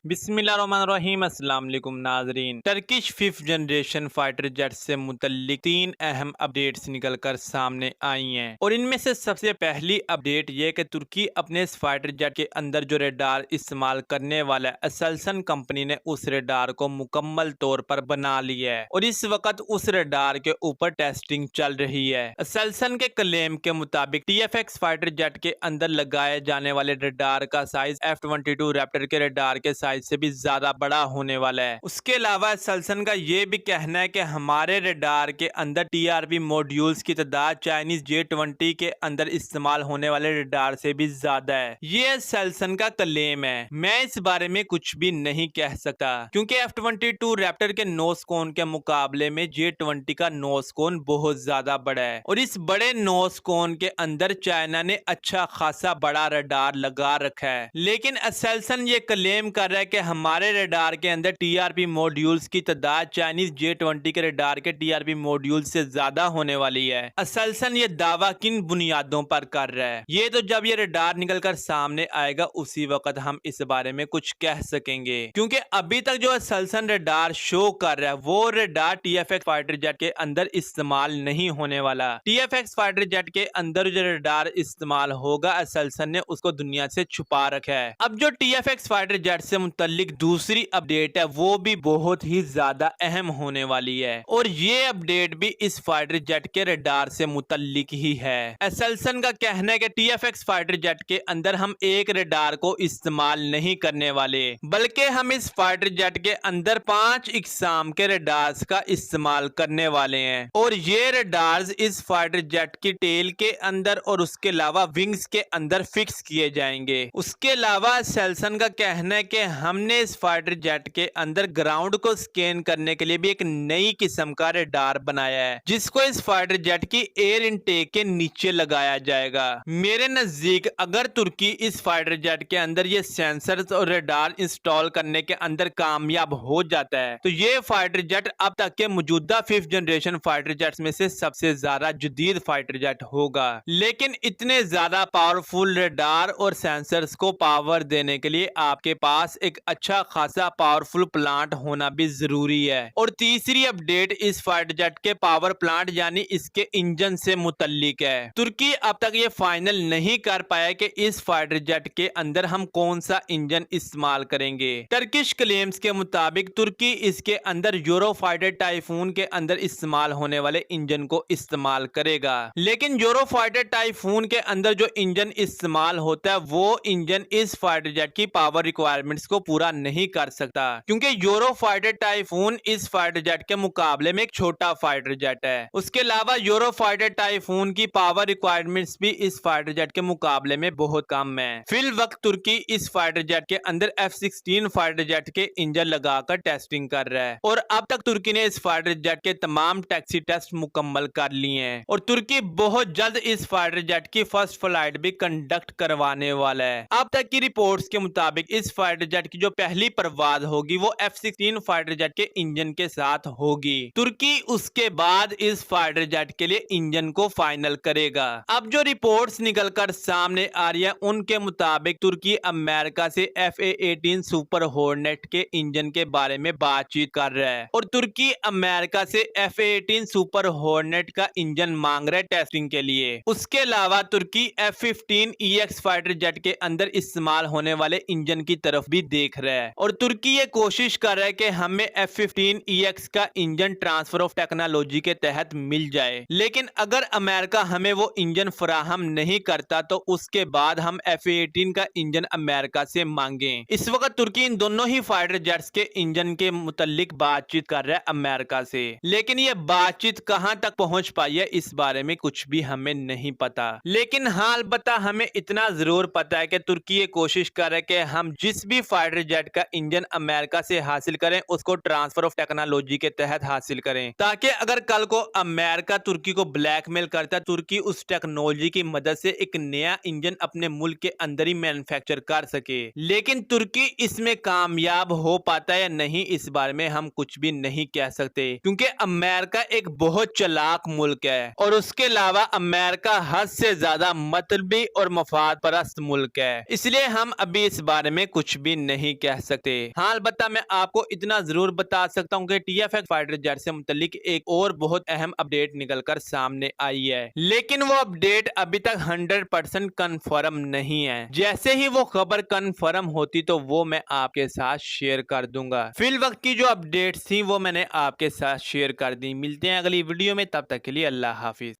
बिस्मिल्लाहिर्रहमानिर्रहीम। अस्सलाम वालेकुम नाजरीन। Turkish 5th generation fighter jet से मुतल्लिक 3 अहम अपडेट्स निकल कर सामने आई हैं और इनमें से सबसे पहली अपडेट ये कि तुर्की अपने इस फाइटर जेट के अंदर जो रेडार इस्तेमाल करने वाला है, असेल्सन कंपनी ने उस रेडार को मुकम्मल तौर पर बना लिया है और इस वक्त उस रेडार के ऊपर टेस्टिंग चल रही है। असेल्सन के क्लेम के मुताबिक TFX फाइटर जेट के अंदर लगाए जाने वाले रेडार का साइज F-22 रैप्टर के रेडार के साइज से भी ज्यादा बड़ा होने वाला है। उसके अलावा सल्सन का यह भी कहना है कि हमारे रेडार के अंदर TRP मॉड्यूल्स की तादाद चाइनीज J-20 के अंदर इस्तेमाल होने वाले रेडार से भी ज्यादा है। ये सल्सन का क्लेम है। मैं इस बारे में कुछ भी नहीं कह सकता क्योंकि F-22 रैप्टर के नोस कोन के मुकाबले में J-20 का नोस कोन बहुत ज्यादा बड़ा है और इस बड़े नोस कोन के अंदर चाइना ने अच्छा खासा बड़ा रेडार लगा रखा है। लेकिन असेल्सन ये क्लेम कर रहा है कि हमारे रेडार के अंदर TRP मॉड्यूल्स की तादाद चाइनीज J-20 के रेडार के TRP मॉड्यूल से ज्यादा होने वाली है। असेल्सन ये दावा किन बुनियादों पर कर रहा है, ये तो जब ये रेडार निकल कर सामने आएगा उसी वक्त हम इस बारे में कुछ कह सकेंगे क्योंकि अभी तक जो असेल्सन रेडार शो कर रहा है वो रेडार TFX फाइटर जेट के अंदर इस्तेमाल नहीं होने वाला। TFX फाइटर जेट के अंदर जो रेडार इस्तेमाल होगा असेल्सन ने उसको दुनिया से छुपा रखा है। अब जो TFX फाइटर जेट से मुतल्लिक दूसरी अपडेट है वो भी बहुत ही ज्यादा अहम होने वाली है और ये अपडेट भी इस फाइटर जेट के रेडार से मुतल्लिक ही है। असेल्सन का कहना है कि TFX फाइटर जेट के अंदर हम एक रेडार को इस्तेमाल नहीं करने वाले बल्कि हम इस फाइटर जेट के अंदर 5 इकसाम के रेडार्स का इस्तेमाल करने वाले हैं और ये रेडार्स इस फाइटर जेट की टेल के अंदर और उसके अलावा विंग्स के अंदर फिक्स किए जाएंगे। उसके अलावा सेल्सन का कहना है कि हमने इस फाइटर जेट के अंदर ग्राउंड को स्कैन करने के लिए भी एक नई किस्म का रेडार बनाया है जिसको इस फाइटर जेट की एयर इनटेक के नीचे लगाया जाएगा। मेरे नजदीक अगर तुर्की इस फाइटर जेट के अंदर ये सेंसर्स और रेडार इंस्टॉल करने के अंदर कामयाब हो जाता है तो ये फाइटर जेट अब तक के मौजूदा 5th जनरेशन फाइटर जेट्स में से सबसे ज्यादा जदीद फाइटर जेट होगा। लेकिन इतने ज्यादा पावरफुल रेडार और सेंसर्स को पावर देने के लिए आपके पास एक अच्छा खासा पावरफुल प्लांट होना भी जरूरी है। और तीसरी अपडेट इस फाइटर जेट के पावर प्लांट यानी इसके इंजन से मुतल्लिक है। तुर्की अब तक ये फाइनल नहीं कर पाया कि इस फाइटर जेट के अंदर हम कौन सा इंजन इस्तेमाल करेंगे। टर्किश क्लेम्स के मुताबिक तुर्की इसके अंदर यूरोफाइटर टाइफून के अंदर इस्तेमाल होने वाले इंजन को इस्तेमाल करेगा। लेकिन यूरोफाइटर टाइफून के अंदर जो इंजन इस्तेमाल होता है वो इंजन इस फाइटर जेट की पावर रिक्वायरमेंट्स को पूरा नहीं कर सकता क्योंकि यूरोफाइटर टाइफून इस फाइटर जेट के मुकाबले में एक छोटा फाइटर जेट है। उसके अलावा यूरोफाइटर टाइफून की पावर रिक्वायरमेंट्स भी इस फाइटर जेट के मुकाबले में बहुत कम है। फिल वक्त तुर्की इस फाइटर जेट के अंदर F-16 फाइटर जेट के इंजन लगाकर टेस्टिंग कर रहा है और अब तक तुर्की ने इस फाइटर जेट के तमाम टैक्सी टेस्ट मुकम्मल कर लिए हैं और तुर्की बहुत जल्द इस फाइटर जेट की फर्स्ट फ्लाइट भी कंडक्ट करवाने वाला है। अब तक की रिपोर्ट्स के मुताबिक इस फाइटर जेट की जो पहली परवाज होगी वो F-16 फाइटर जेट के इंजन के साथ होगी। तुर्की उसके बाद इस फाइटर जेट के लिए इंजन को फाइनल करेगा। अब जो रिपोर्ट्स निकलकर सामने आ रही है उनके मुताबिक तुर्की अमेरिका से FA-18 सुपर हॉर्नेट के इंजन के बारे में बातचीत कर रहा है और तुर्की अमेरिका से FA-18 सुपर हॉर्नेट का इंजन मांग रहा है टेस्टिंग के लिए। उसके अलावा तुर्की F-15EX फाइटर जेट के अंदर इस्तेमाल होने वाले इंजन की तरफ भी देख रहा है और तुर्की ये कोशिश कर रहा है कि हमें F-15EX का इंजन ट्रांसफर ऑफ टेक्नोलॉजी के तहत मिल जाए। लेकिन अगर अमेरिका हमें वो इंजन फराहम नहीं करता तो उसके बाद हम FA-18 का इंजन अमेरिका से मांगे। इस वक्त तुर्की इन दोनों ही फाइटर जेट्स के इंजन के मुतालिक बातचीत कर रहा है अमेरिका से, लेकिन ये बातचीत कहां तक पहुंच पाई है इस बारे में कुछ भी हमें नहीं पता। लेकिन हाल बता हमें इतना जरूर पता है कि तुर्की ये कोशिश कर रहा है कि हम जिस भी फाइटर जेट का इंजन अमेरिका से हासिल करें उसको ट्रांसफर ऑफ टेक्नोलॉजी के तहत हासिल करें ताकि अगर कल को अमेरिका तुर्की को ब्लैकमेल करता है तुर्की उस टेक्नोलॉजी की मदद से एक नया इंजन अपने मुल्क के अंदर ही मैन्युफैक्चर कर सके। लेकिन तुर्की इसमें कामयाब हो पाता है या नहीं इस बारे में हम कुछ भी नहीं कह सकते क्योंकि अमेरिका एक बहुत चालाक मुल्क है और उसके अलावा अमेरिका हद से ज्यादा मतलबी और मफाद परस्त मुल्क है, इसलिए हम अभी इस बारे में कुछ भी नहीं कह सकते। हाँ, अलबत्ता मैं आपको इतना जरूर बता सकता हूँ कि TFX फाइटर जेट से मुतल्लिक एक और बहुत अहम अपडेट निकल कर सामने आई है, लेकिन वो अपडेट अभी तक 100% कंफर्म नहीं है। जैसे ही वो खबर कंफर्म होती तो वो मैं आपके साथ शेयर कर दूंगा। फिल वक्त की जो अपडेट्स थी वो मैंने आपके साथ शेयर कर दी। मिलते हैं अगली वीडियो में, तब तक के लिए अल्लाह हाफिज।